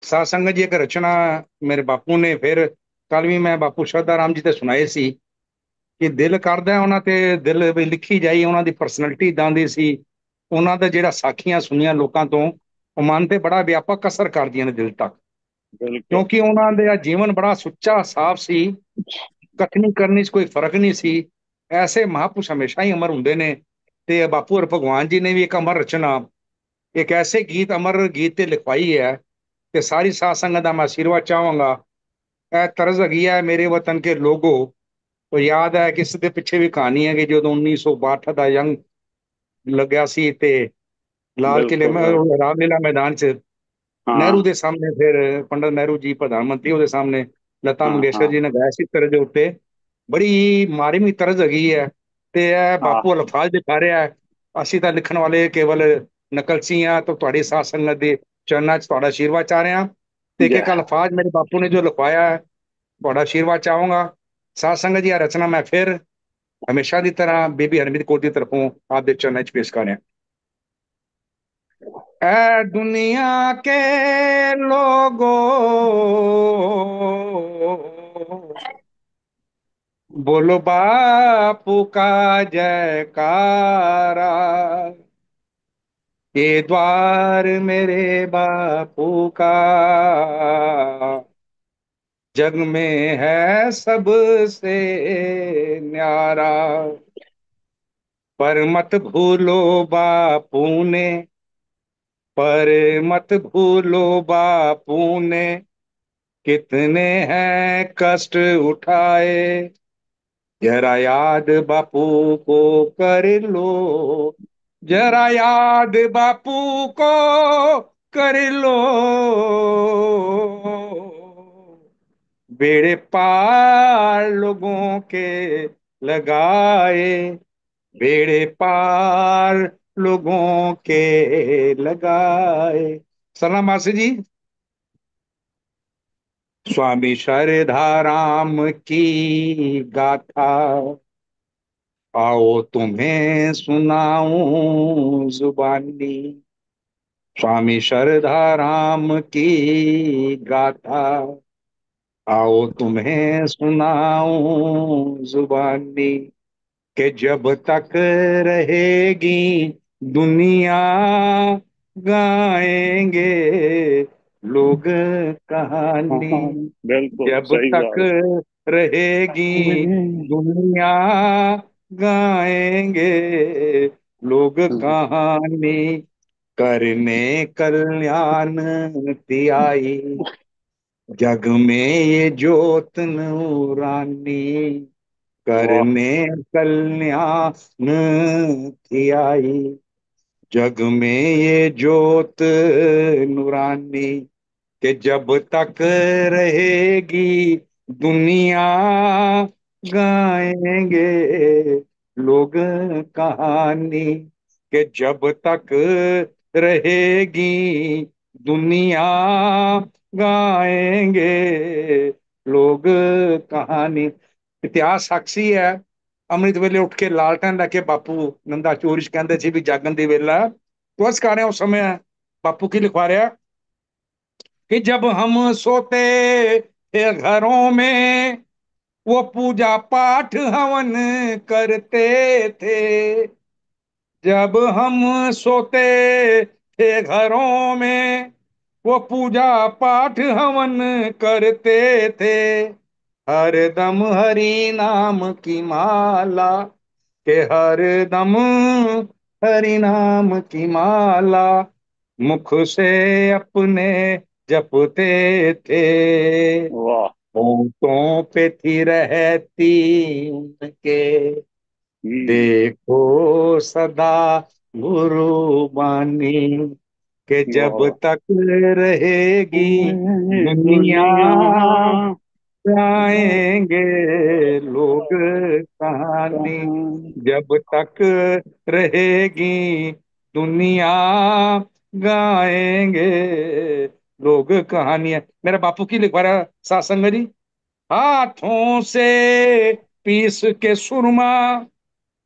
ਸਾਧ ਸੰਗਤ ਜੀ, ਇੱਕ ਰਚਨਾ ਮੇਰੇ ਬਾਪੂ ਨੇ ਫਿਰ ਕੱਲ ਵੀ ਮੈਂ ਬਾਪੂ ਸ਼ਰਧਾ ਰਾਮ ਜੀ ਤੇ ਸੁਣਾਏ ਸੀ ਕਿ ਦਿਲ ਕਰਦਾ ਹੈ ਉਹਨਾਂ ਤੇ ਦਿਲ ਵੀ ਲਿਖੀ ਜਾਈ। ਉਹਨਾਂ ਦੀ ਪਰਸਨੈਲਿਟੀ ਇਦਾਂ ਦੀ ਸੀ। ਉਹਨਾਂ ਦਾ ਜਿਹੜਾ ਸਾਖੀਆਂ ਸੁਣੀਆਂ ਲੋਕਾਂ ਤੋਂ, ਉਹ ਮਨ ਤੇ ਬੜਾ ਵਿਆਪਕ ਅਸਰ ਕਰਦੀਆਂ ਨੇ ਦਿਲ ਤੱਕ। बिल्कुल। ਕਿਉਂਕਿ ਉਹਨਾਂ ਦਾ ਜੀਵਨ ਬੜਾ ਸੁੱਚਾ ਸਾਫ਼ ਸੀ। ਕਥਨੀ ਕਰਨੀ 'ਚ ਕੋਈ ਫਰਕ ਨਹੀਂ ਸੀ। ਐਸੇ ਮਹਾਂਪੁਰਸ਼ ਹਮੇਸ਼ਾ ਹੀ ਅਮਰ ਹੁੰਦੇ ਨੇ। ਤੇ ਬਾਪੂ ਔਰ ਭਗਵਾਨ ਜੀ ਨੇ ਵੀ ਇੱਕ ਅਮਰ ਰਚਨਾ, ਇੱਕ ਐਸੇ ਗੀਤ, ਅਮਰ ਗੀਤ ਤੇ ਲਿਖਵਾਈ ਹੈ ਕਿ ਸਾਰੀ ਸਾਧ ਸੰਗਤ ਦਾ ਮੈਂ ਆਸ਼ੀਰਵਾਦ ਚਾਹਾਂਗਾ। ਇਹ ਤਰਜ਼ ਹੈਗੀ ਹੈ, ਮੇਰੇ ਵਤਨ ਕੇ ਲੋਗੋ। ਉਹ ਯਾਦ ਹੈ ਕਿ ਇਸ ਦੇ ਪਿੱਛੇ ਵੀ ਕਹਾਣੀ ਹੈ ਕਿ ਜਦੋਂ 1962 ਦਾ ਜੰਗ ਲੱਗਿਆ ਸੀ ਤੇ ਲਾਲ ਕਿਲੇ बिल्कुल ਮੈਂ बिल्कुल। ਰਾਮਲੀਲਾ ਮੈਦਾਨ 'ਚ ਨਹਿਰੂ हाँ ਦੇ ਸਾਹਮਣੇ, ਫਿਰ ਪੰਡਤ ਨਹਿਰੂ ਜੀ ਪ੍ਰਧਾਨ ਮੰਤਰੀ, ਉਹਦੇ ਸਾਹਮਣੇ ਲਤਾ हाँ ਮੰਗੇਸ਼ਕਰ हाँ ਜੀ ਨੇ ਗਾਇਆ ਸੀ ਤਰਜ਼ ਦੇ ਉੱਤੇ। ਬੜੀ ਮਾਰਮੀ ਤਰਜ਼ ਹੈਗੀ ਹੈ। ਤੇ ਇਹ हाँ। ਬਾਪੂ ਅਲਫਾਜ਼ ਦਿਖਾ ਰਿਹਾ ਹੈ। ਅਸੀਂ ਤਾਂ ਲਿਖਣ ਵਾਲੇ ਕੇਵਲ ਨਕਲਚੀ ਹਾਂ। ਤਾਂ ਤੁਹਾਡੀ ਸਾਧ ਸੰਗਤ ਦੇ ਚਰਨਾਂ 'ਚ ਤੁਹਾਡਾ ਆਸ਼ੀਰਵਾਦ ਚਾਹ ਰਿਹਾ। ਤੇ ਇੱਕ ਇੱਕ जय। ਅਲਫਾਜ਼ ਮੇਰੇ ਬਾਪੂ ਨੇ ਜੋ ਲਿਖਵਾਇਆ ਹੈ, ਤੁਹਾਡਾ ਆਸ਼ੀਰਵਾਦ ਚਾਹੂੰਗਾ। ਸਾਧ ਸੰਗਤ ਜੀ, ਇਹ ਰਚਨਾ ਮੈਂ ਫਿਰ ਹਮੇਸ਼ਾ ਦੀ ਤਰ੍ਹਾਂ ਬੀਬੀ ਹਰਮੀਤ ਕੌਰ ਦੀ ਤਰਫੋਂ ਆਪ ਦੇ ਚਰਨਾਂ 'ਚ ਪੇਸ਼ ਕਰ ਰਿਹਾ। ऐ दुनिया के लोगों, बोलो बापू का जयकारा। ये द्वार मेरे बापू का जग में है सबसे न्यारा। पर मत भूलो बापू ने, पर मत भूलो बापू ने कितने हैं कष्ट उठाए। जरा याद बापू को कर लो, जरा याद बापू को कर लो। बेड़े पार लोगों के लगाए, बेड़े पार लोगों के लगाए। सलाम मासी जी। स्वामी शारदाराम की गाथा, आओ तुम्हें सुनाऊं जुबानी। स्वामी शारदाराम की गाथा, आओ तुम्हें सुनाऊं जुबानी। कि जब तक रहेगी दुनिया, गाएंगे लोग हाँ कहानी। हाँ, बिल्कुल जब सही तक बात। रहेगी दुनिया, गाएंगे लोग कहानी। करने कल्याण तिहाई, जग में ये ज्योत नूरानी। वाह। करने कल्याण तिहाई, जग में ये ज्योत नूरानी। कि जब तक रहेगी दुनिया, गाएंगे लोग कहानी। कि जब तक रहेगी दुनिया, गाएंगे लोग कहानी। ਇਤਿਹਾਸ ਸਾਖੀ ਹੈ। ਅੰਮ੍ਰਿਤ ਵੇਲੇ ਉੱਠ ਕੇ ਲਾਲਟਨ ਲੈ ਕੇ ਬਾਪੂ ਨੰਦਾ ਚੋਰਿਸ਼ ਕਹਿੰਦੇ ਸੀ ਵੀ ਜਾਗਣ ਦੀ ਵੇਲਾ। ਤੁਸ ਕਰ ਰਿਹਾ ਉਸ ਸਮੇਂ बापू की लिखवा रहा कि जब हम सोते थे घरों में, वो पूजा पाठ हवन करते थे। जब हम सोते थे घरों में, वो पूजा पाठ हवन करते थे। हर दम हरि नाम की माला, के हर दम हरि नाम की माला मुख से अपने जपते थे। वाह। होंठों पे थी रहती उनके, हम्म। देखो सदा गुरु बानी। के जब वाह। तक रहेगी दुनिया, दुनिया गाएंगे लोग कहानी। कहाँ। जब तक रहेगी दुनिया, गाएंगे लोग कहानियां। मेरा बापू की लिखवा रहा सासंग जी। हाथों से पीस के सुरमा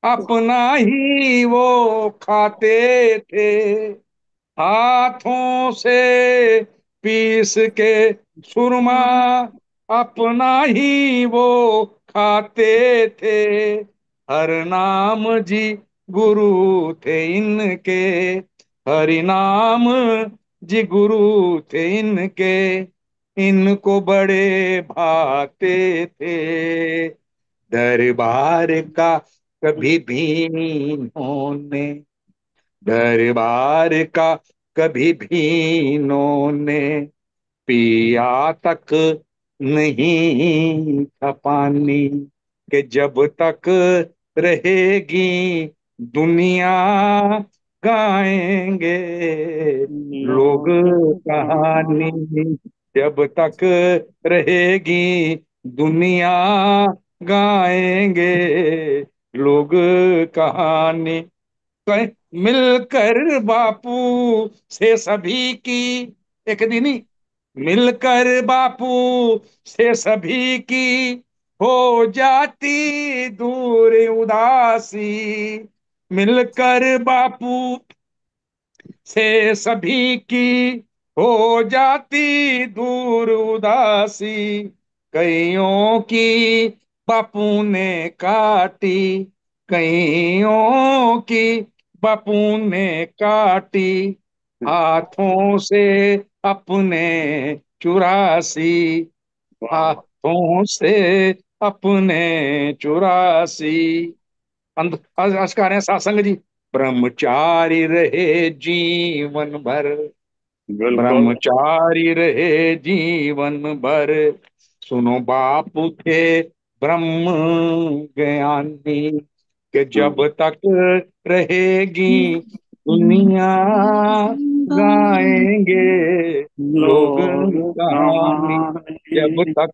अपना ही वो खाते थे। हाथों से पीस के सुरमा अपना ही वो खाते थे। हर नाम जी गुरु थे इनके, हरि नाम जी गुरु थे इनके, इनको बड़े भाते थे। दरबार का कभी भी इन्होंने, दरबार का कभी भी इन्होंने पिया तक नहीं था पानी, कि जब तक रहेगी दुनिया गाएंगे लोग कहानी। जब तक रहेगी दुनिया गाएंगे लोग कहानी। मिलकर बापू से सभी की, एक दिन ही मिलकर बापू से सभी की हो जाती दूर उदासी। मिलकर बापू से सभी की हो जाती दूर उदासी। कईयों की बापू ने काटी, कईयों की बापू ने काटी, हाथों से अपने चुरासी, हाथों से अपने चुरासी। अस्कार है सासंग जी। ब्रह्मचारी रहे जीवन भर, बिल्कुल। ब्रह्मचारी रहे जीवन भर, सुनो बापू थे ब्रह्म ज्ञानी, कि जब तक रहेगी दुनिया गाएंगे लोग लोग कहानी। जब कहानी। तक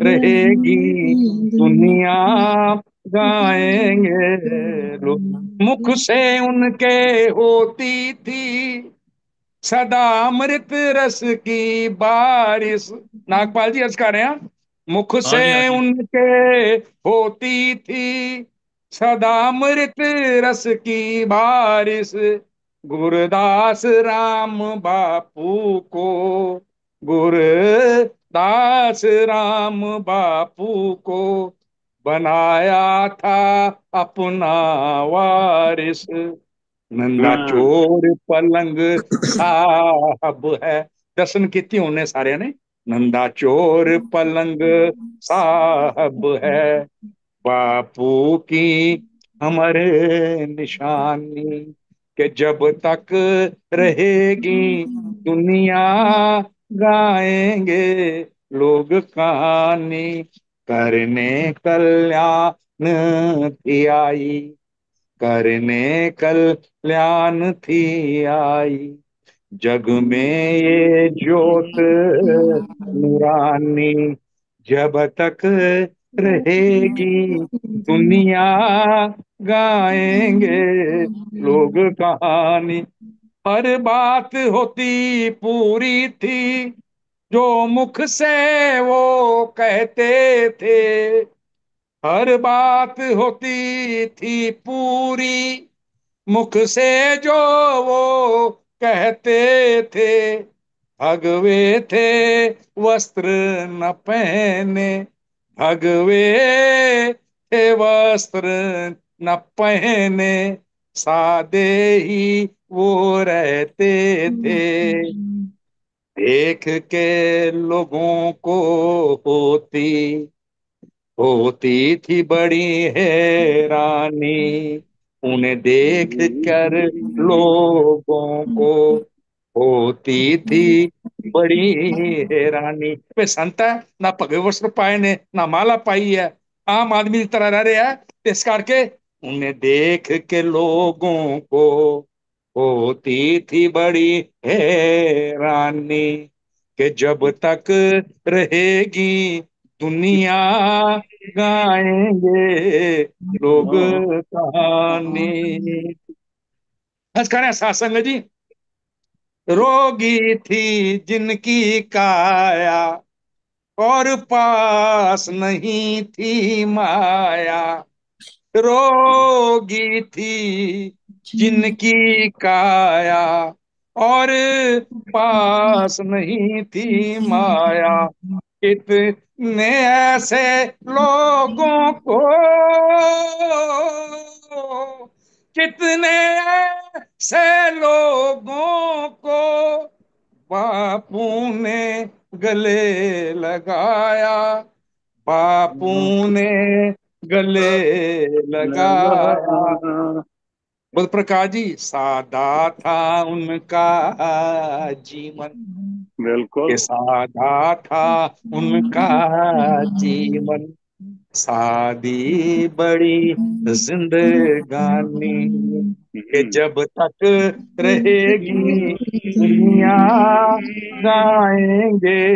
रहेगी दुनिया गाएंगे लोग। मुख से उनके होती थी सदा अमृत रस की बारिश। नागपाल जी अर्ज कर रहे हैं। मुख हाँ से जी, हाँ जी। उनके होती थी सदा अमृत रस की बारिश। गुरदास राम बापू को, गुरदास राम बापू को बनाया था अपना वारिस। नंदा हाँ। चोर पलंग साहब है, दर्शन कीती उन्हें सारे ने। नंदा चोर पलंग साहब है, बापू की हमारे निशानी, के जब तक रहेगी दुनिया गाएंगे लोग कहानी। करने कल्याण थी आई, करने कल्याण थी आई, जग में ये ज्योत नूरानी। जब तक रहेगी दुनिया गाएंगे लोग कहानी। हर बात होती पूरी थी जो मुख से वो कहते थे। हर बात होती थी पूरी मुख से जो वो कहते थे। भगवे थे वस्त्र न पहने, भगवे थे वस्त्र न पहने, सादे ही वो रहते थे। देख के लोगों को होती, होती थी बड़ी हैरानी। उन्हें देख कर लोगों को होती थी बड़ी हैरानी। वे संत है ना भगवे वस्त्र पाए ने ना माला पाई है, आम आदमी की तरह रह रहे हैं। इस करके उन्हें देख के लोगों को होती थी बड़ी हैरानी, कि जब तक रहेगी दुनिया गाएंगे लोग कहानी। करें सासंग जी। रोगी थी जिनकी काया और पास नहीं थी माया। रोगी थी जिनकी काया और पास नहीं थी माया। कितने ऐसे लोगों को, कितने ऐसे लोगों को बापू ने गले लगाया, बापू ने गले लगाया। बुद्ध प्रकाश जी, सादा था उनका जीवन, बिल्कुल। के सादा था उनका जीवन, सादी बड़ी जिंदगानी, के जब तक रहेगी दुनिया गाएंगे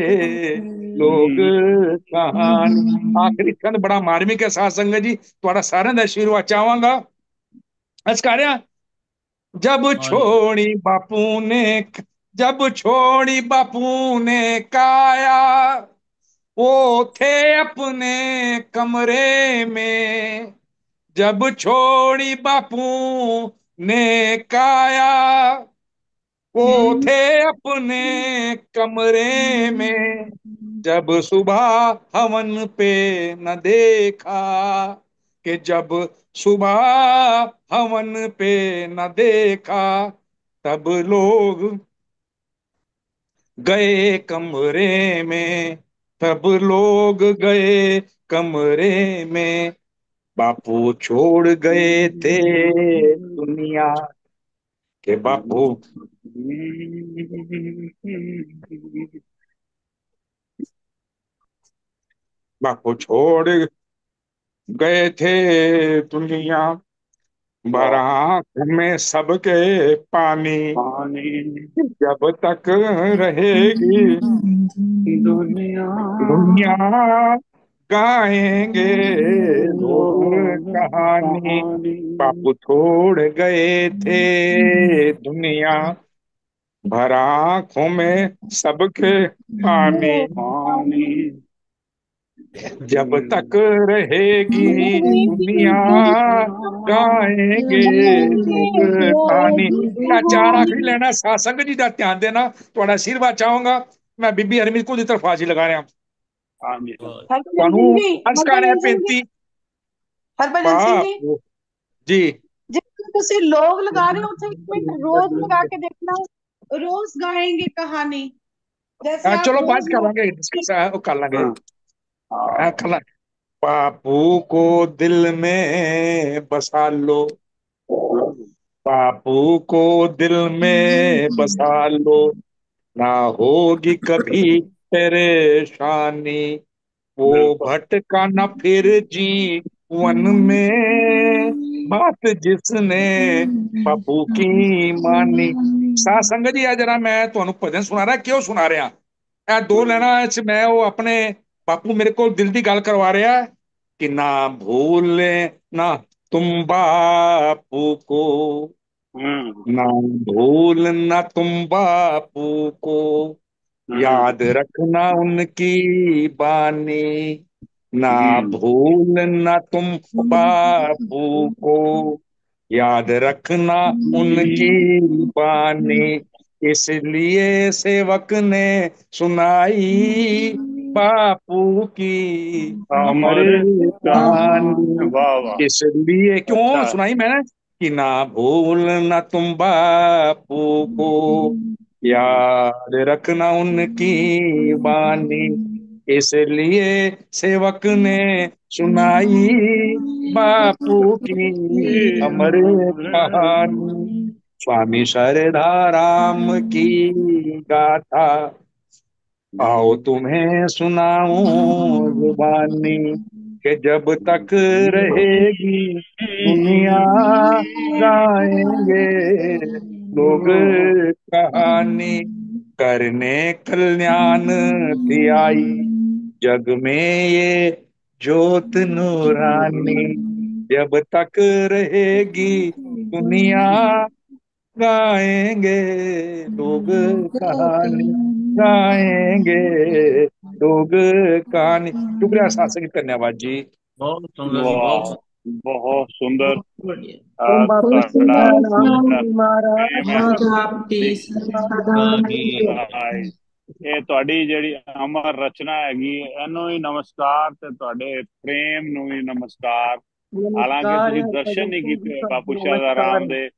लोग कहानी। आखिरी छंद बड़ा मार्मिक है साध संगत जी, थोड़ा सारे का आशीर्वाद चाहवागा। अस कार्या, जब हाँ जी। छोड़ी बापू ने, जब छोड़ी बापू ने काया, वो थे अपने कमरे में। जब छोड़ी बापू ने काया, वो थे अपने कमरे में। जब सुबह हवन पे न देखा, कि जब सुबह हवन पे न देखा, तब लोग गए कमरे में, तब लोग गए कमरे में। बापू छोड़ गए थे दुनिया, के बापू, बापू छोड़ गए थे दुनिया, भरा वाह। आंख में सबके पानी। पानी। जब तक रहेगी दुनिया। दुनिया गाएंगे लोग कहानी। कहानी। बापू छोड़ गए थे दुनिया, भरा आंखों में सबके पानी। पानी। जब तक रहेगी दुनिया गाएंगे लोग कहानी। मैं चार आखिरी लेना सासंग जी का ध्यान देना, थोड़ा आशीर्वाद चाहूंगा। मैं बीबी हरमीत को दी तरफ हाजिर लगा रहा हाँ जी। हरभजन सिंह ਤੁਹਾਨੂੰ जी, ਅਰਜ਼ ਕਰ ਰਿਹਾ हरभजन सिंह जी, ਬੇਨਤੀ। हरभजन सिंह जी, ਬਾਪ ਜੀ, जिस ਤੁਸੀਂ लोग लगा रहे हो उसे एक मिनट रोज लगा के देखना। रोज गाएंगे कहानी, जैसे आप ਚਲੋ ਬਾਅਦ रोज 'ਚ लोग। ਕਰਾਂਗੇ ਡਿਸਕਸ, ਉਹ ਕਰ ਲਾਂਗੇ। हाँ। हाँ। ਕਰ ਲਾਂ- बापू को दिल में बसा लो, बापू को दिल में बसा लो, ना होगी कभी परेशानी। वो बिल्कुल। भटका न फिर जीवन में, बात जिसने बापू की मानी। साध संगत जी, ਆ जरा मैं ਤੁਹਾਨੂੰ ਭਜਨ ਸੁਣਾ ਰਿਹਾ, ਕਿਉਂ ਸੁਣਾ ਰਿਹਾ? ਇਹ ਦੋ ਲੈਣਾ ਚ ਮੈਂ ਉਹ ਆਪਣੇ ਬਾਪੂ ਮੇਰੇ ਕੋਲ ਦਿਲ ਦੀ ਗੱਲ ਕਰਵਾ ਰਿਹਾ ਕਿ ना भूले ना तुम बापू को, हम्म। ना भूलना तुम बापू को, याद रखना उनकी बानी। ना भूलना तुम बापू को, याद रखना उनकी बानी। इसलिए सेवक ने सुनाई बापू की अमर अमर कहानी। कहानी। वाह वाह। इसलिए क्यों अच्छा। सुनाई मैंने कि ना भूलना तुम बापू को, याद रखना उनकी वाणी। इसलिए सेवक ने सुनाई बापू की अमर कहानी। स्वामी सरदाराम की गाथा, आओ तुम्हें सुनाऊं जुबानी। कि जब तक रहेगी दुनिया गाएंगे लोग कहानी। करने कल्याण थी आई जग में ये ज्योत नूरानी। जब तक रहेगी दुनिया गाएंगे लोग कहानी, गाएंगे लोग कहानी। शुक्रिया साथ संगत, धन्यवाद जी। बहुत सुंदर जी, बहुत वाह। सुंदर। बहुत सुंदर ओम बापू ਤੁਹਾਡਾ सीताराम ਜਿਹੜਾ जी महाराज ਪ੍ਰੇਮ है की आपकी जय। ਗਾਇਸ ਇਹ ਤੁਹਾਡੀ ਜਿਹੜੀ ਅਮਰ ਰਚਨਾ ਹੈਗੀ ਇਹਨੂੰ ਹੀ ਨਮਸਕਾਰ ਤੇ ਤੁਹਾਡੇ ਪ੍ਰੇਮ ਨੂੰ ਵੀ ਨਮਸਕਾਰ। ਹਾਲਾਂਕਿ नमस्कार ਤੁਸੀਂ ਦਰਸ਼ਨ हरभजन ਨਹੀਂ सिंह जी ਕੀਤੇ का ਬਾਪੂ ਸ਼ਾਹ नमस्कार ਰਾਮ ਦੇ,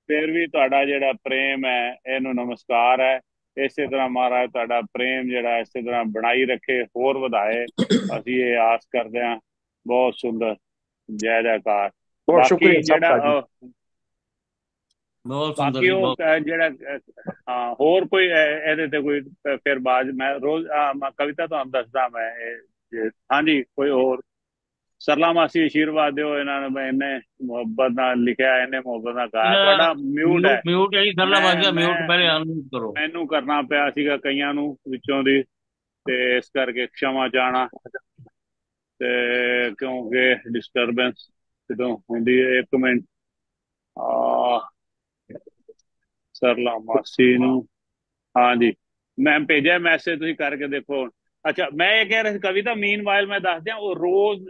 ਫਿਰ ਵੀ ਤੁਹਾਡਾ ਜਿਹੜਾ ਪ੍ਰੇਮ ਹੈ ਇਹਨੂੰ ਨਮਸਕਾਰ ਹੈ। ਇਸੇ ਤਰ੍ਹਾਂ ਮਹਾਰਾਜ ਤੁਹਾਡਾ ਪ੍ਰੇਮ ਜਿਹੜਾ ਇਸੇ ਤਰ੍ਹਾਂ ਬਣਾਈ ਰੱਖੇ, ਹੋਰ ਵਧਾਏ, ਅਸੀਂ ਇਹ ਆਸ ਕਰਦੇ ਹਾਂ। ਬਹੁਤ ਸੁੰਦਰ, ਜੈ ਜੈਕਾਰ। ਬਹੁਤ ਬਾਕੀ ਸ਼ੁਕਰੀਆ ਸਭ ਦਾ ਜੀ। ਜਿਹੜਾ बहुत सुंदर ਬਾਕੀ जी ਉਹ बहुत। ਜਿਹੜਾ ਹਾਂ ਹੋਰ ਕੋਈ ਇਹਦੇ ਤੇ ਕੋਈ ਫਿਰ ਬਾਅਦ ਮੈਂ ਰੋਜ਼ ਮੈਂ ਕਵਿਤਾ ਤੁਹਾਨੂੰ ਦੱਸਦਾ ਮੈਂ ਹਾਂਜੀ ਕੋਈ ਹੋਰ। ਸਰਲਾ ਮਾਸੀ ਆਸ਼ੀਰਵਾਦ ਦਿਓ ਇਹਨਾਂ ਨੇ, ਮੈਂ ਇੰਨੇ ਮੁਹੱਬਤ ਨਾਲ ਲਿਖਿਆ, ਇੰਨੇ ਮੁਹੱਬਤ ਨਾਲ ਗਾਇਆ। ਤੁਹਾਡਾ ਮਿਊਟ ਹੈ, म्यूट म्यूट है जी, सरला ਮੈਂ बाजिया म्यूट ਮੈਂ पहले अनम्यूट करो। ਮੈਨੂੰ ਕਰਨਾ ਪਿਆ ਸੀਗਾ ਕਈਆਂ ਨੂੰ ਵਿੱਚੋਂ ਦੀ, ਤੇ ਇਸ ਕਰਕੇ क्षमा ਚਾਹਣਾ, ਤੇ ਕਿਉਂਕਿ ਡਿਸਟਰਬੈਂਸ ਜਦੋਂ ਹੁੰਦੀ ਹੈ। ਇੱਕ ਮਿੰਟ ਆ ਸਰਲਾ ਮਾਸੀ ਨੂੰ, ਹਾਂਜੀ ਮੈਂ ਭੇਜਿਆ ਮੈਸੇਜ, ਤੁਸੀਂ ਕਰਕੇ ਦੇਖੋ। ਅੱਛਾ ਮੈਂ ਇਹ ਕਹਿ ਰਿਹਾ ਸੀ ਕਵਿਤਾ ਮੀਨਵਾਈਲ ਮੈਂ ਦੱਸ ਦਿਆਂ ਉਹ ਰੋਜ਼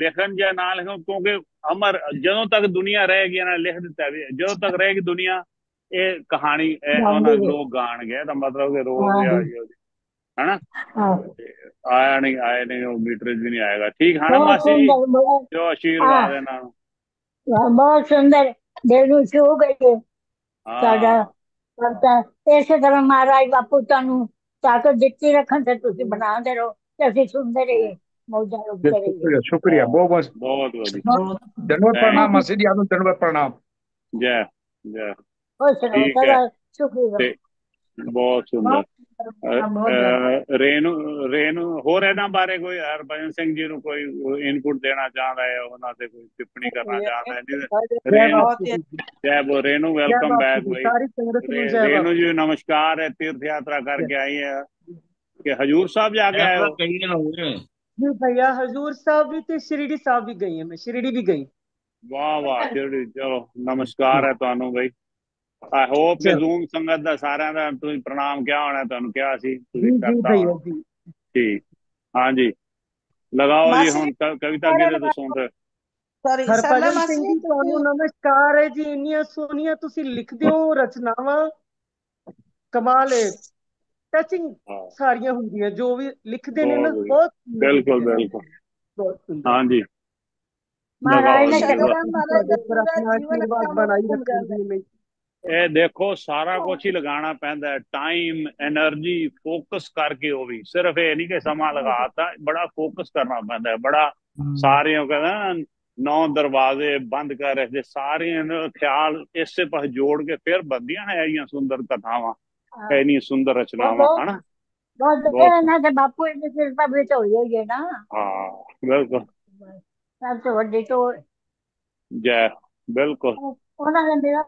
ਲਿਖਣ ਜਾਂ ਨਾ ਲਿਖਣ, ਕਿਉਂਕਿ ਅਮਰ ਜਦੋਂ ਤੱਕ ਦੁਨੀਆ ਰਹੇਗੀ ਇਹਨਾਂ ਨੇ ਲਿਖ ਦਿੱਤਾ ਵੀ ਜਦੋਂ ਤੱਕ ਰਹੇਗੀ ਦੁਨੀਆ ਇਹ ਕਹਾਣੀ ਉਹਨਾਂ ਲੋਕ ਗਾਣਗੇ। ਤਾਂ ਮਤਲਬ ਕਿ ਰੋਜ਼ ਹਨਾ ਆਇਆ ਨਹੀਂ ਉਹ ਮੀਟਰ ਵੀ ਨਹੀਂ ਆਏਗਾ। ਠੀਕ ਹੈ ਨਾ ਮਾਸੀ ਜੀ, ਜੋ ਆਸ਼ੀਰਵਾਦ ਹੈ ਇਹਨਾਂ ਨੂੰ। ਬਹੁਤ ਸੁੰਦਰ ਦਿਲ ਨੂੰ ਛੂ ਗਏ ਸਾਡਾ ਹਾਂ ਕਰਤਾ। ਇਸੇ ਤਰ੍ਹਾਂ ਮਹਾਰਾਜ ਬਾਪੂ ਤੁਹਾਨੂੰ ਤਾਕਤ ਦਿੱਤੀ ਰੱਖਣ ਤੇ ਤੁਸੀਂ ਬਣਾਉਂਦੇ ਰਹੋ ਤੇ ਅਸੀਂ ਸੁਣਦੇ ਰਹੀਏ, ਮੌਜਾਂ ਲੁੱਟਦੇ ਰਹੀਏ। ਸ਼ੁਕਰੀਆ ਸ਼ੁਕਰੀਆ, ਬਹੁਤ ਬਹੁਤ ਬਹੁਤ ਵਧੀਆ। ਧੰਨਵਾਦ ਪ੍ਰਣਾਮ ਮਾਸੀ ਜੀ, ਆਨੂੰ ਧੰਨਵਾਦ ਪ੍ਰਣਾਮ। ਜੈ ਜੈ। ਖੁਸ਼ ਰਹੋ ਠੀਕ ਹੈ ਸਦਾ ਸੁਖੀ ਤੇ ਰਹੋ। ਬਹੁਤ ਸੁੰਦਰ। ਬਹੁਤ ਰੇਨੂ ਹੋਰ ਇਹਨਾਂ ਬਾਰੇ ਕੋਈ ਹਰਭਜਨ ਸਿੰਘ ਜੀ ਨੂੰ ਕੋਈ ਇਨਪੁਟ ਦੇਣਾ ਚਾਹੁੰਦਾ ਹੈ, ਉਹਨਾਂ ਤੇ ਕੋਈ ਟਿੱਪਣੀ ਕਰਨਾ ਚਾਹੁੰਦਾ ਹੈ? ਰੇਨੂ ਜੈ ਬੋ, ਰੇਨੂ ਵੈਲਕਮ बैक भाई। सारी संगत में जय रेणु बापू। जी नमस्कार है, तीर्थ यात्रा करके आई है कि हजूर साहब जाके आए हो? कई दिन हो गए। जी भैया हजूर साहब भी थे, शिरडी साहब भी गई है, मैं शिरडी भी गई। वाह वाह शिरडी, चलो नमस्कार है ਤੁਹਾਨੂੰ ਬਈ। आई होप कि ਜ਼ੂਮ ਸੰਗਤ ਦਾ ਸਾਰਿਆਂ ਦਾ ਤੁਸੀਂ ਪ੍ਰਣਾਮ ਕਿਹਾ ਹੋਣਾ, ਤੁਹਾਨੂੰ ਕਿਹਾ ਸੀ ਤੁਸੀਂ जी ਕਰਤਾ भैया ਹੋਣਾ। जी। ਠੀਕ ਹਾਂਜੀ ਲਗਾਓ ਜੀ ਮਾਸੀ ਹੁਣ ਕਵਿਤਾ ਕਿਹਦੇ ਤੋਂ ਸੁਣਦੇ? ਸੌਰੀ ਸਰਲਾ ਹਰਭਜਨ ਮਾਸੀ ਸਿੰਘ ਜੀ ਤੁਹਾਨੂੰ ਨਮਸਕਾਰ ਹੈ ਜੀ। ਇੰਨੀਆਂ ਸੋਹਣੀਆਂ ਤੁਸੀਂ ਲਿਖਦੇ ਹੋ ਰਚਨਾਵਾਂ, ਕਮਾਲ ਹੈ। ਟਚਿੰਗ ਸਾਰੀਆਂ ਹੁੰਦੀਆਂ ਜੋ ਵੀ ਲਿਖਦੇ ਨੇ ਨਾ, ਬਹੁਤ ਬਿਲਕੁਲ ਬਿਲਕੁਲ ਬਹੁਤ ਸੁੰਦਰ। ਹਾਂਜੀ ਮਹਾਰਾਜ ਨੇ ਤੁਹਾਡੇ ਉੱਪਰ ਆਪਣਾ ਆਸ਼ੀਰਵਾਦ ਬਣਾਈ ਰੱਖਣ ਦੀ ਲਈ। ਇਹ ਦੇਖੋ ਸਾਰਾ ਕੁਝ ਹੀ ਲਗਾਉਣਾ ਪੈਂਦਾ ਹੈ, ਟਾਈਮ ਐਨਰਜੀ ਫੋਕਸ ਕਰਕੇ। ਉਹ ਵੀ ਸਿਰਫ ਇਹ ਨਹੀਂ ਕਿ ਸਮਾਂ ਲਗਾਤਾ, ਬੜਾ ਫੋਕਸ ਕਰਨਾ ਪੈਂਦਾ ਹੈ, ਬੜਾ ਸਾਰਿਆਂ ਕਹਿੰਦਾ 9 ਦਰਵਾਜ਼ੇ ਬੰਦ ਕਰ ਰੱਖਦੇ, ਸਾਰਿਆਂ ਨੂੰ ਖਿਆਲ ਇਸੇ ਪਾਸੇ ਜੋੜ ਕੇ ਫਿਰ ਬਣਦੀਆਂ ਨੇ ਇੰਨੀਆਂ ਸੁੰਦਰ ਕਥਾਵਾਂ, ਇੰਨੀ ਸੁੰਦਰ ਰਚਨਾਵਾਂ ਹਨਾ। ਬਹੁਤ ਇਹਨਾਂ ਦੇ ਬਾਪੂ ਦੀ ਕਿਰਪਾ ਵੀ ਤਾਂ ਹੋਈ ਹੈ ਨਾ। ਹਾਂ ਬਿਲਕੁਲ, ਸਭ ਤੋਂ ਵੱਡੀ ਤੋਂ ਜੈ ਬਿਲਕੁਲ। ਉਹਨਾਂ ਨੇ ਮੇਰਾ